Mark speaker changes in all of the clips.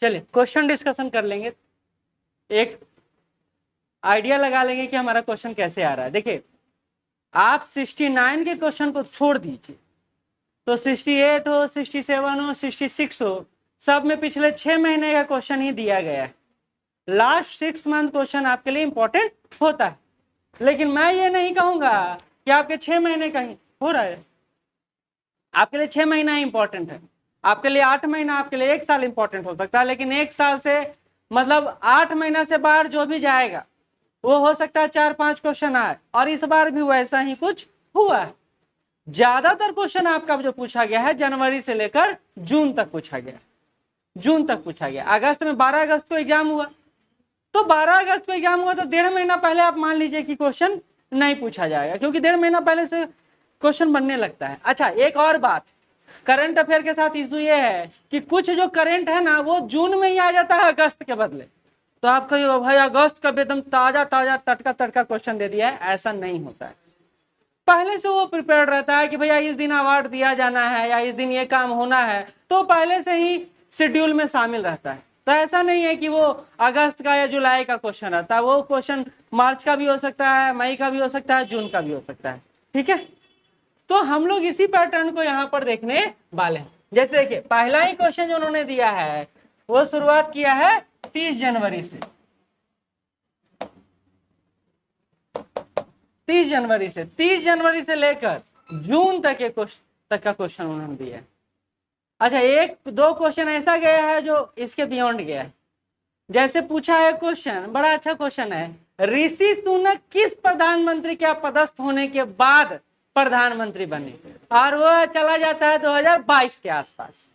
Speaker 1: चलिए question discussion कर लेंगे, एक आइडिया लगा लेंगे कि हमारा क्वेश्चन कैसे आ रहा है। देखिए आप 69 के क्वेश्चन को छोड़ दीजिए, तो 68 हो, 67 हो, 66 हो, सब में पिछले 6 महीने का क्वेश्चन ही दिया गया है। लास्ट 6 मंथ क्वेश्चन आपके लिए इंपॉर्टेंट होता है, लेकिन मैं ये नहीं कहूंगा कि आपके 6 महीने का ही हो रहा है। आपके लिए 6 महीना इंपॉर्टेंट है, आपके लिए 8 महीना, आपके लिए 1 साल इंपॉर्टेंट हो सकता है, लेकिन 1 साल से मतलब 8 महीना से बाहर जो भी जाएगा वो हो सकता है 4-5 क्वेश्चन आए, और इस बार भी वैसा ही कुछ हुआ है। ज्यादातर क्वेश्चन आपका जो पूछा गया है जनवरी से लेकर जून तक पूछा गया, जून तक पूछा गया। अगस्त में 12 अगस्त को एग्जाम हुआ, तो 12 अगस्त को एग्जाम हुआ तो 1.5 महीना पहले आप मान लीजिए कि क्वेश्चन नहीं पूछा जाएगा, क्योंकि 1.5 महीना पहले से क्वेश्चन बनने लगता है। अच्छा एक और बात, करंट अफेयर के साथ इशू ये है कि कुछ जो करंट है ना वो जून में ही आ जाता है अगस्त के बदले, तो आप कहिएगा भाई अगस्त का एकदम ताजा ताजा तटका तटका क्वेश्चन दे दिया है, ऐसा नहीं होता है। पहले से वो प्रिपेयर्ड रहता है कि भैया इस दिन अवार्ड दिया जाना है या इस दिन ये काम होना है, तो पहले से ही शेड्यूल में शामिल रहता है। तो ऐसा नहीं है कि वो अगस्त का या जुलाई का क्वेश्चन रहता है, वो क्वेश्चन मार्च का भी हो सकता है, मई का भी हो सकता है, जून का भी हो सकता है। ठीक है, तो हम लोग इसी पैटर्न को यहाँ पर देखने वाले हैं। जैसे देखिए पहला ही क्वेश्चन जो उन्होंने दिया है वो शुरुआत किया है 30 जनवरी से, 30 जनवरी से लेकर जून तक के तक का क्वेश्चन उन्होंने दिया है। अच्छा एक दो क्वेश्चन ऐसा गया है जो इसके बियॉन्ड गया है। जैसे पूछा है क्वेश्चन, बड़ा अच्छा क्वेश्चन है, ऋषि सुनक किस प्रधानमंत्री के पदस्थ होने के बाद प्रधानमंत्री बने, और वो चला जाता है 2022 के आसपास।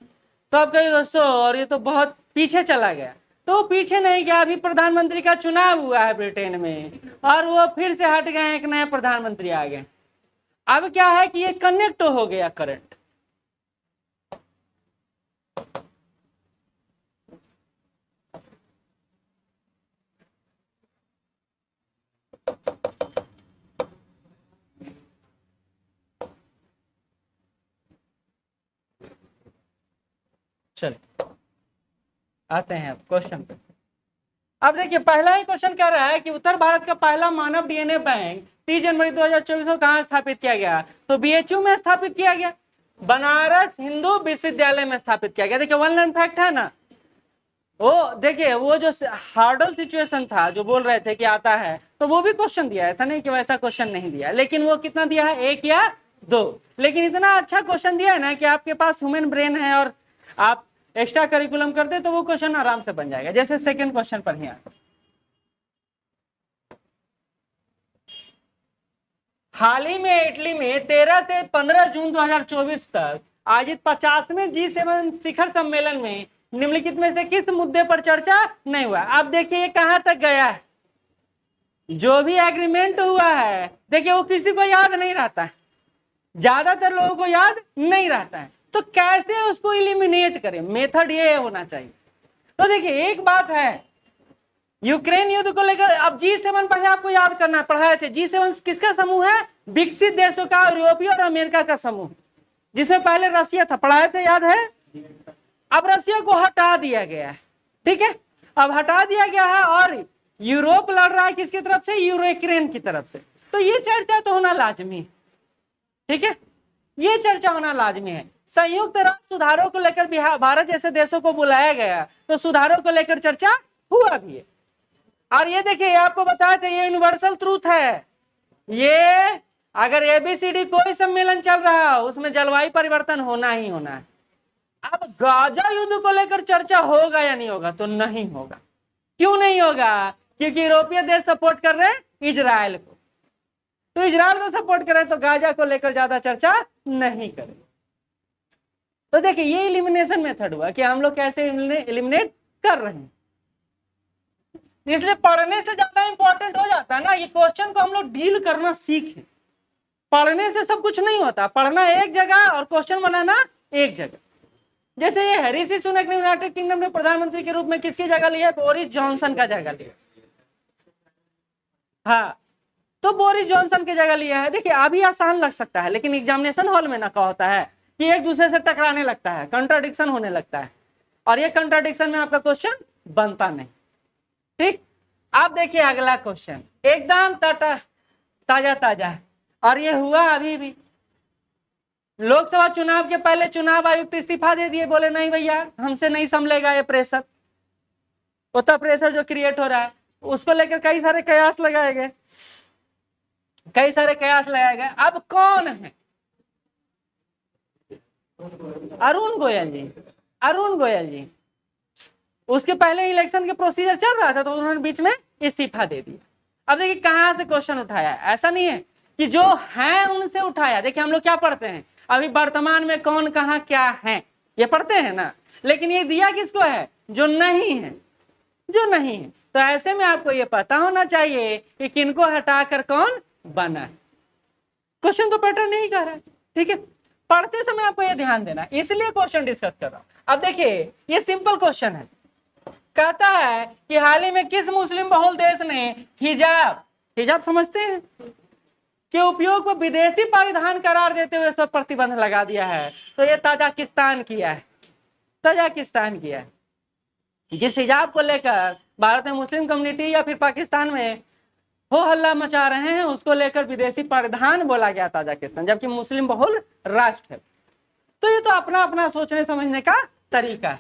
Speaker 1: तो आप कहिए दोस्तों और ये तो बहुत पीछे चला गया, तो पीछे नहीं गया, अभी प्रधानमंत्री का चुनाव हुआ है ब्रिटेन में और वो फिर से हट गए, एक नए प्रधानमंत्री आ गए। अब क्या है कि ये कनेक्ट हो गया करंट। चलिए आते हैं अब क्वेश्चन पे। अब देखिए पहला ही क्वेश्चन कह रहा है कि उत्तर भारत का पहला मानव डीएनए बैंक 30 जनवरी 2024 को कहां स्थापित किया गया, तो बीएचयू में स्थापित किया गया, बनारस हिंदू विश्वविद्यालय में स्थापित किया गया। देखिए वन लाइन फैक्ट है ना, वो देखिए वो जो हार्डल सिचुएशन था जो बोल रहे थे कि आता है, तो वो भी क्वेश्चन दिया है, ऐसा नहीं कि वैसा क्वेश्चन नहीं दिया, लेकिन वो कितना दिया है, 1 या 2, लेकिन इतना अच्छा क्वेश्चन दिया है ना कि आपके पास ह्यूमन ब्रेन है और आप एक्स्ट्रा करिकुलम कर दे तो वो क्वेश्चन आराम से बन जाएगा। जैसे सेकंड क्वेश्चन पर ही आता, हाल ही में इटली में 13 से 15 जून 2024 तक आयोजित 50वें G7 शिखर सम्मेलन में निम्नलिखित में से किस मुद्दे पर चर्चा नहीं हुआ। अब देखिए ये कहां तक गया है, जो भी एग्रीमेंट हुआ है देखिए वो किसी को याद नहीं रहता है, ज्यादातर लोगों को याद नहीं रहता है, तो कैसे उसको इलिमिनेट करें, मेथड ये होना चाहिए। तो देखिए एक बात है, यूक्रेन युद्ध को लेकर अब G7 पहले आपको याद करना, पढ़ाए थे G7 किसका समूह है, विकसित देशों का, यूरोपीय और अमेरिका का समूह, जिसमें पहले रसिया था, पढ़ाए थे याद है। अब रसिया को हटा दिया गया है, ठीक है, अब हटा दिया गया है और यूरोप लड़ रहा है किसकी तरफ से, यूक्रेन की तरफ से, तो ये चर्चा तो होना लाजमी है, ठीक है, ये चर्चा होना लाजमी है। संयुक्त राष्ट्र सुधारों को लेकर भारत जैसे देशों को बुलाया गया, तो सुधारों को लेकर चर्चा हुआ भी है। और ये देखिए आपको बताया था ये यूनिवर्सल ट्रूथ है, ये अगर एबीसीडी कोई सम्मेलन चल रहा है उसमें जलवायु परिवर्तन होना ही होना है। अब गाजा युद्ध को लेकर चर्चा होगा या नहीं होगा, तो नहीं होगा। क्यों नहीं होगा, क्योंकि यूरोपीय देश सपोर्ट कर रहे हैं इजराइल को, तो इजराइल को सपोर्ट करें तो गाजा को लेकर ज्यादा चर्चा नहीं करें। तो देखिए ये इलिमिनेशन मेथड हुआ कि हम लोग कैसे इलिमिनेट कर रहे हैं, इसलिए पढ़ने से ज्यादा इंपॉर्टेंट हो जाता है ना, ये क्वेश्चन को हम लोग डील करना सीखें। पढ़ने से सब कुछ नहीं होता, पढ़ना एक जगह और क्वेश्चन बनाना एक जगह। जैसे ये है, ऋषि सुनक ने यूनाइटेड किंगडम में प्रधानमंत्री के रूप में किसकी जगह ली है, बोरिस जॉनसन का जगह लिया। हाँ तो बोरिस जॉनसन की जगह लिया है। देखिए अभी आसान लग सकता है, लेकिन एग्जामिनेशन हॉल में ना क्या होता है कि एक दूसरे से टकराने लगता है, कंट्राडिक्शन होने लगता है। और ये कंट्राडिक्शन में आपका क्वेश्चन बनता नहीं। ठीक, अब देखिए अगला क्वेश्चन एकदम ताजा ताजा है, और ये हुआ अभी भी। लोकसभा चुनाव के पहले चुनाव आयुक्त इस्तीफा दे दिए, बोले नहीं भैया हमसे नहीं संभलेगा ये प्रेशर, उतना प्रेशर जो क्रिएट हो रहा है। उसको लेकर कई सारे कयास लगाए गए, कई सारे कयास लगाए गए। अब कौन है? अरुण गोयल जी, अरुण गोयल जी। उसके पहले इलेक्शन के प्रोसीजर चल रहा था तो उन्होंने बीच में इस्तीफा दे दिया। अब देखिए कहां से क्वेश्चन उठाया, ऐसा नहीं है कि जो है उनसे उठाया। देखिए हम लोग क्या पढ़ते हैं अभी, वर्तमान में कौन कहां क्या है ये पढ़ते हैं ना, लेकिन ये दिया किसको है? जो नहीं है, जो नहीं है। तो ऐसे में आपको ये पता होना चाहिए कि किनको हटाकर कौन बना है। क्वेश्चन तो पैटर्न नहीं कर रहा है, ठीक है। पढ़ते समय आपको ये ध्यान देना, इसलिए क्वेश्चन डिस्कस कर रहा हूं। अब देखिए ये सिंपल क्वेश्चन है, कहता है कि हाल ही में किस मुस्लिम बहुल देश ने हिजाब, हिजाब समझते हैं, के उपयोग को विदेशी परिधान करार देते हुए इस पर प्रतिबंध लगा दिया है। तो ये ताजिकिस्तान किया है, ताजिकिस्तान किया है। जिस हिजाब को लेकर भारत में मुस्लिम कम्युनिटी या फिर पाकिस्तान में हो हल्ला मचा रहे हैं, उसको लेकर विदेशी परिधान बोला गया ताजिकिस्तान, जबकि मुस्लिम बहुल राष्ट्र है। तो ये तो अपना अपना सोचने समझने का तरीका है।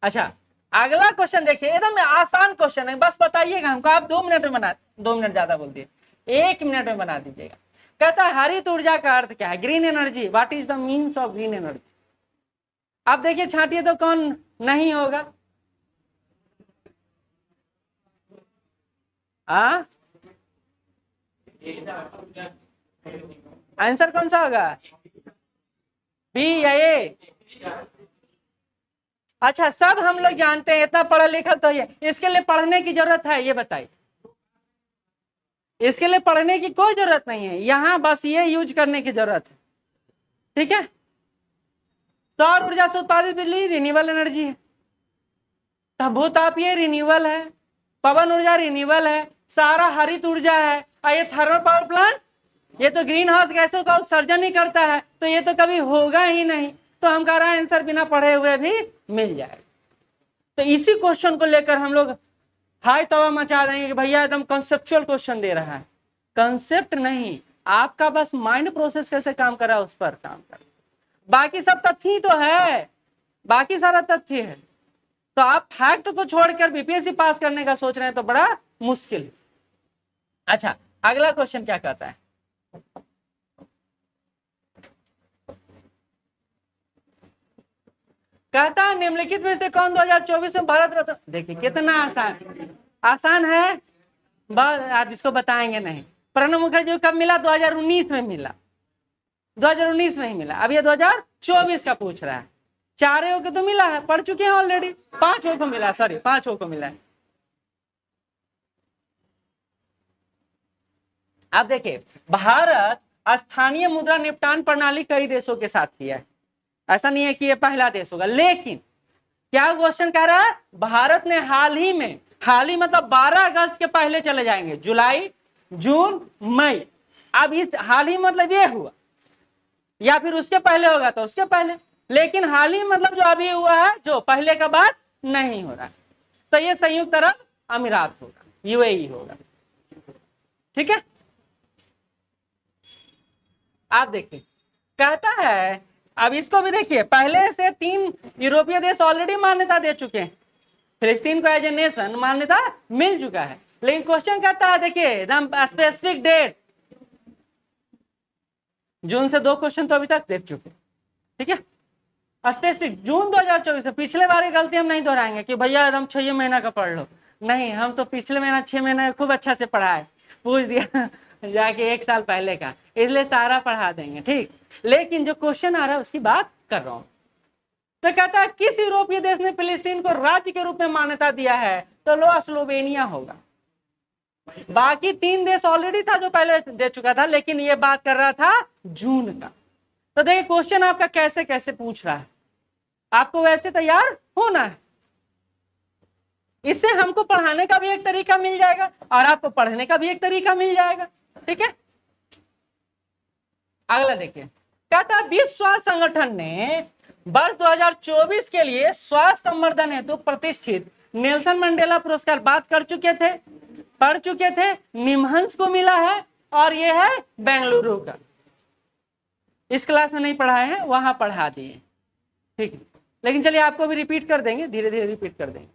Speaker 1: अच्छा अगला क्वेश्चन देखिए, एकदम आसान क्वेश्चन है, बस बताइएगा हमको। आप 2 मिनट में बना, 2 मिनट ज्यादा बोल दिए, 1 मिनट में बना दीजिएगा। कहता है हरित ऊर्जा का अर्थ क्या है? Green energy, what is the means of green energy? आप देखिए छांटिए तो कौन नहीं होगा? आंसर कौन सा होगा? बी या ए? अच्छा सब हम लोग जानते हैं, इतना पढ़ा लिखा तो है, इसके लिए पढ़ने की जरूरत है? ये बताइए, इसके लिए पढ़ने की कोई जरूरत नहीं है, यहाँ बस ये यूज करने की जरूरत है, ठीक है। सौर ऊर्जा से उत्पादित बिजली रिन्यूएबल एनर्जी है, भूतापीय रिन्यूएबल है, पवन ऊर्जा रिन्यूएबल है, सारा हरित ऊर्जा है। और ये थर्मल पावर प्लांट, ये तो ग्रीन हाउस गैसों का उत्सर्जन ही करता है, तो ये तो कभी होगा ही नहीं। तो हम कह रहे हैं आंसर बिना पढ़े हुए भी मिल जाएगा। तो इसी क्वेश्चन को लेकर हम लोग हाई तवा मचा रहे हैं कि भैया एकदम कंसेप्चुअल क्वेश्चन दे रहा है। कंसेप्ट नहीं, आपका बस माइंड प्रोसेस कैसे काम कर रहा है उस पर काम कर, बाकी सब तथ्य ही तो है, बाकी सारा तथ्य है। तो आप फैक्ट को छोड़कर बीपीएससी पास करने का सोच रहे हैं तो बड़ा मुश्किल। अच्छा अगला क्वेश्चन क्या कहता है? कहता है निम्नलिखित में से कौन 2024 में भारत रत्न, देखिए कितना आसान, आसान है, बस आप इसको बताएंगे नहीं। प्रणब मुखर्जी को कब मिला? 2019 में मिला, 2019 में ही मिला। अब ये 2024 का पूछ रहा है। 4 को तो मिला है, पढ़ चुके हैं ऑलरेडी। 5 को मिला, सॉरी 5 को मिला है। अब देखिए भारत स्थानीय मुद्रा निपटान प्रणाली कई देशों के साथ किया है, ऐसा नहीं है कि ये पहला देश होगा। लेकिन क्या क्वेश्चन कह रहा है? भारत ने हाल ही में, हाल ही मतलब 12 अगस्त के पहले चले जाएंगे, जुलाई जून मई। अब इस हाल ही मतलब ये हुआ, या फिर उसके पहले होगा तो उसके पहले, लेकिन हाल ही मतलब जो अभी हुआ है, जो पहले का बात नहीं हो रहा। तो ये संयुक्त अरब अमीरात होगा, यूएई होगा, ठीक है। आप देखिए कहता है, अब इसको भी देखिए, पहले से 3 यूरोपीय देश ऑलरेडी मान्यता दे चुके हैं, फिलिस्तीन को एज ए नेशन मान्यता मिल चुका है। लेकिन क्वेश्चन कहता है, देखिए स्पेसिफिक डेट, जून से 2 क्वेश्चन तो अभी तक देख चुके, ठीक है। स्पेसिफिक जून 2024 से, पिछले बार गलती हम नहीं दोहराएंगे कि भैया एकदम 6 महीना का पढ़ लो, नहीं, हम तो पिछले महीना 6 महीना खूब अच्छा से पढ़ा है, पूछ दिया जाके 1 साल पहले का, इसलिए सारा पढ़ा देंगे, ठीक। लेकिन जो क्वेश्चन आ रहा है उसकी बात कर रहा हूं। तो कहता है किस यूरोपीय देश ने फिलिस्तीन को राज्य के रूप में मान्यता दिया है? तो लो स्लोवेनिया होगा। बाकी 3 देश ऑलरेडी था जो पहले दे चुका था, लेकिन ये बात कर रहा था जून का। तो देखिए क्वेश्चन आपका कैसे कैसे पूछ रहा है, आपको वैसे तैयार होना है। इससे हमको पढ़ाने का भी एक तरीका मिल जाएगा और आपको पढ़ने का भी एक तरीका मिल जाएगा, ठीक है। अगला देखिए, कहता है विश्व स्वास्थ्य संगठन ने वर्ष 2024 के लिए स्वास्थ्य संवर्धन हेतु प्रतिष्ठित नेल्सन मंडेला पुरस्कार बात कर चुके थे, पढ़ चुके थे। निमहंस को मिला है और ये है बेंगलुरु का। इस क्लास में नहीं पढ़ाए हैं, वहां पढ़ा दिए, ठीक है। लेकिन चलिए आपको भी रिपीट कर देंगे, धीरे धीरे रिपीट कर देंगे।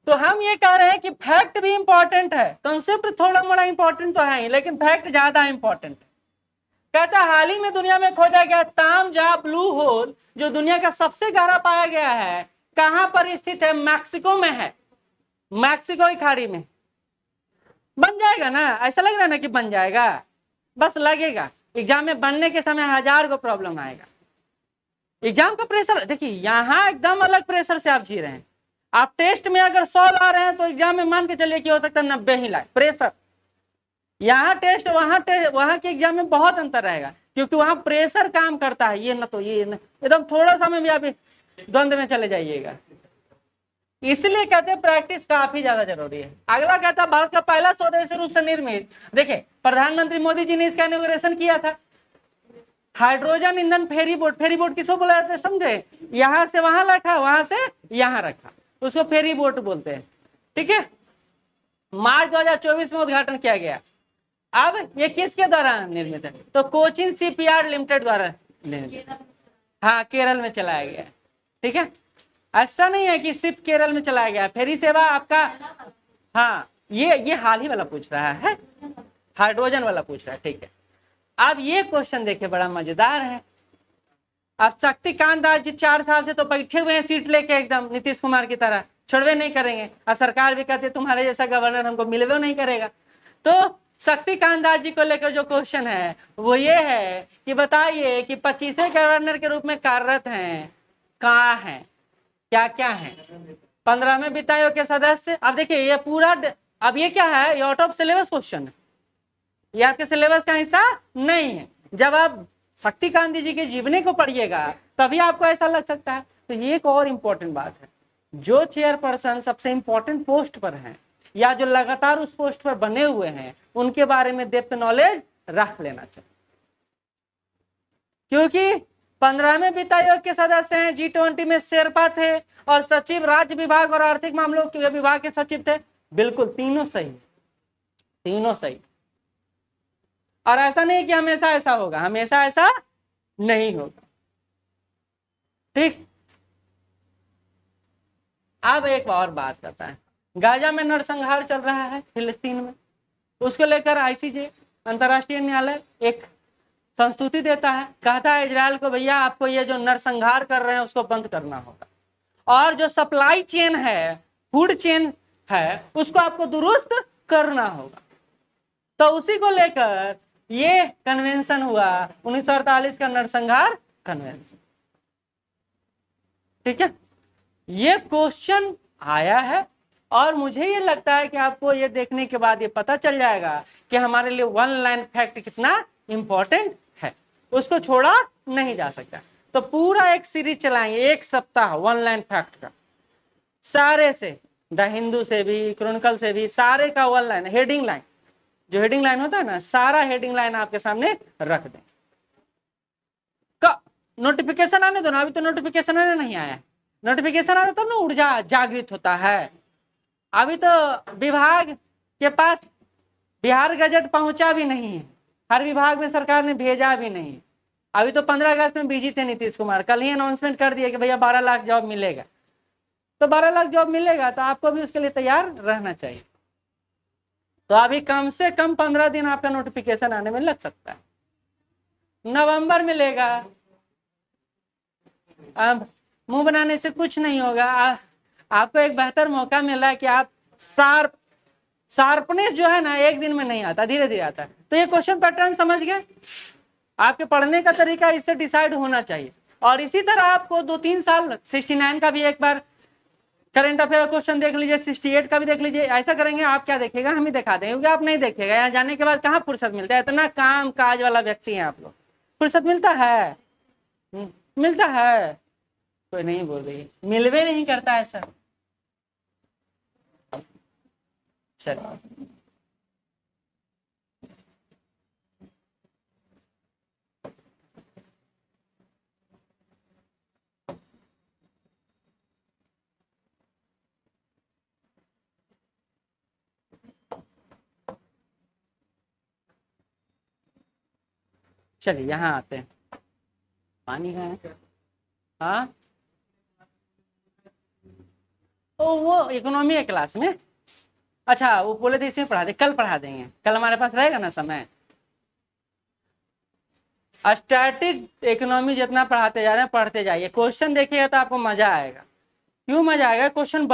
Speaker 1: तो हम ये कह रहे हैं कि फैक्ट भी इंपॉर्टेंट है, कॉन्सेप्ट थोड़ा मोड़ा इंपॉर्टेंट तो है ही, लेकिन फैक्ट ज्यादा इंपॉर्टेंट है। कहता है हाल ही में दुनिया में खोजा गया तामजा ब्लू होल, जो दुनिया का सबसे गहरा पाया गया है, कहां पर स्थित है? मैक्सिको में है, मैक्सिको की खाड़ी में। बन जाएगा ना, ऐसा लग रहा है ना कि बन जाएगा, बस लगेगा। एग्जाम में बनने के समय 1000 को प्रॉब्लम आएगा। एग्जाम का प्रेशर देखिए, यहां एकदम अलग प्रेशर से आप जी रहे हैं। आप टेस्ट में अगर 100 ला रहे हैं तो एग्जाम में मान के चलिए कि हो सकता है 90 ही लाए। प्रेशर यहाँ टेस्ट वहां के एग्जाम में बहुत अंतर रहेगा, क्योंकि वहां प्रेशर काम करता है। ये न तो ये एकदम थोड़ा सा में भी आप द्वंद्व में चले जाइएगा। इसलिए कहते हैं प्रैक्टिस काफी ज्यादा जरूरी है। अगला कहता है भारत का पहला स्वदेशी रूप से निर्मित, देखिए प्रधानमंत्री मोदी जी ने इसका इनॉग्रेशन किया था, हाइड्रोजन ईंधन फेरी बोट। फेरी बोट किसको बोला जाता है समझे? यहां से वहां रखा, वहां से यहां रखा, उसको फेरी बोट बोलते हैं, ठीक है। मार्च 2024 में उद्घाटन किया गया। अब ये किसके द्वारा निर्मित है? तो कोचिन शिपयार्ड लिमिटेड द्वारा निर्मित। हाँ, केरल में चलाया गया, ठीक है। ऐसा नहीं है कि सिर्फ केरल में चलाया गया। फेरी सेवा आपका, हाँ ये हाल ही वाला पूछ रहा है, हाइड्रोजन वाला पूछ रहा है, ठीक है। अब ये क्वेश्चन देखिए बड़ा मजेदार है। अब शक्तिकांत दास जी 4 साल से तो बैठे हुए हैं सीट लेके, एकदम नीतीश कुमार की तरह, छोड़वे नहीं करेंगे। और सरकार भी कहती है तुम्हारे जैसा गवर्नर हमको मिलवे नहीं करेगा। तो शक्तिकांत दास जी को लेकर जो क्वेश्चन है वो ये है कि बताइए कि 25वें गवर्नर के रूप में कार्यरत हैं, कहाँ हैं, क्या क्या है? 15वें वित्त आयोग के सदस्य। अब देखिए ये पूरा, अब ये क्या है? ये आउट ऑफ सिलेबस क्वेश्चन है, ये आपके सिलेबस का हिस्सा नहीं है। जब आप शक्तिकांत जी के जीवनी को पढ़िएगा तभी आपको ऐसा लग सकता है। तो ये एक और इम्पोर्टेंट बात है, जो चेयरपर्सन सबसे इंपॉर्टेंट पोस्ट पर हैं या जो लगातार उस पोस्ट पर बने हुए हैं, उनके बारे में डेप्थ नॉलेज रख लेना चाहिए, क्योंकि 15वें वित्त आयोग के सदस्य हैं, G20 में शेरपा थे और सचिव राज्य विभाग और आर्थिक मामलों के विभाग के सचिव थे। बिल्कुल तीनों सही, तीनों सही। और ऐसा नहीं कि हमेशा ऐसा होगा, हमेशा ऐसा नहीं होगा, ठीक। अब एक और बात करता है, गाजा में नरसंहार चल रहा है फिलिस्तीन में, उसको लेकर ICJ अंतर्राष्ट्रीय न्यायालय एक संस्तुति देता है, कहता है इजराइल को भैया आपको ये जो नरसंहार कर रहे हैं उसको बंद करना होगा, और जो सप्लाई चेन है, फूड चेन है, उसको आपको दुरुस्त करना होगा। तो उसी को लेकर ये कन्वेंशन हुआ 1948 का नरसंहार कन्वेंशन, ठीक है। ये क्वेश्चन आया है और मुझे ये लगता है कि आपको ये देखने के बाद ये पता चल जाएगा कि हमारे लिए वन लाइन फैक्ट कितना इंपॉर्टेंट है, उसको छोड़ा नहीं जा सकता। तो पूरा एक सीरीज चलाएंगे, एक सप्ताह वन लाइन फैक्ट का, सारे से, द हिंदू से भी, क्रॉनिकल से भी, सारे का वन लाइन, हेडिंग लाइन, जो हेडिंग लाइन होता है ना, सारा हेडिंग लाइन आपके सामने रख दें। नोटिफिकेशन आने दो ना, अभी तो नोटिफिकेशन नहीं आया है। नोटिफिकेशन आता तब ना ऊर्जा जागृत होता है। अभी तो विभाग के पास बिहार गजट पहुंचा भी नहीं है, हर विभाग में सरकार ने भेजा भी नहीं। अभी तो 15 अगस्त में बिजी थे नीतीश कुमार, कल ही अनाउंसमेंट कर दिया कि भैया 12 लाख जॉब मिलेगा। तो 12 लाख जॉब मिलेगा तो आपको भी उसके लिए तैयार रहना चाहिए। तो अभी कम से कम 15 दिन आपका नोटिफिकेशन आने में लग सकता है, नवंबर मिलेगा। अब मुंह बनाने से कुछ नहीं होगा, आपको एक बेहतर मौका मिला है कि आप शार्पनेस जो है ना, एक दिन में नहीं आता, धीरे धीरे आता है। तो ये क्वेश्चन पैटर्न समझ गए, आपके पढ़ने का तरीका इससे डिसाइड होना चाहिए। और इसी तरह आपको 2-3 साल 69 का भी एक बार करंट अफेयर क्वेश्चन देख लीजिए, 68 का भी देख लीजिए। ऐसा करेंगे, आप क्या देखिएगा, हम ही दिखा देंगे, क्योंकि आप नहीं देखिएगा। यहाँ जाने के बाद कहाँ फुर्सत मिलता है, इतना काम काज वाला व्यक्ति है आप लोग, फुर्सत मिलता है? मिलता है? कोई नहीं बोल रही, मिलवे नहीं करता है सर। चलो चलिए यहाँ आते हैं, पानी है। हाँ, वो इकोनॉमी है क्लास में। अच्छा, वो बोले थे इसमें पढ़ा दे, कल पढ़ा देंगे, कल हमारे पास रहेगा ना समय। स्टैटिक इकोनॉमी जितना पढ़ाते जा रहे हैं पढ़ते जाइए, क्वेश्चन देखिएगा तो आपको मजा आएगा। क्यों मजा आएगा, क्वेश्चन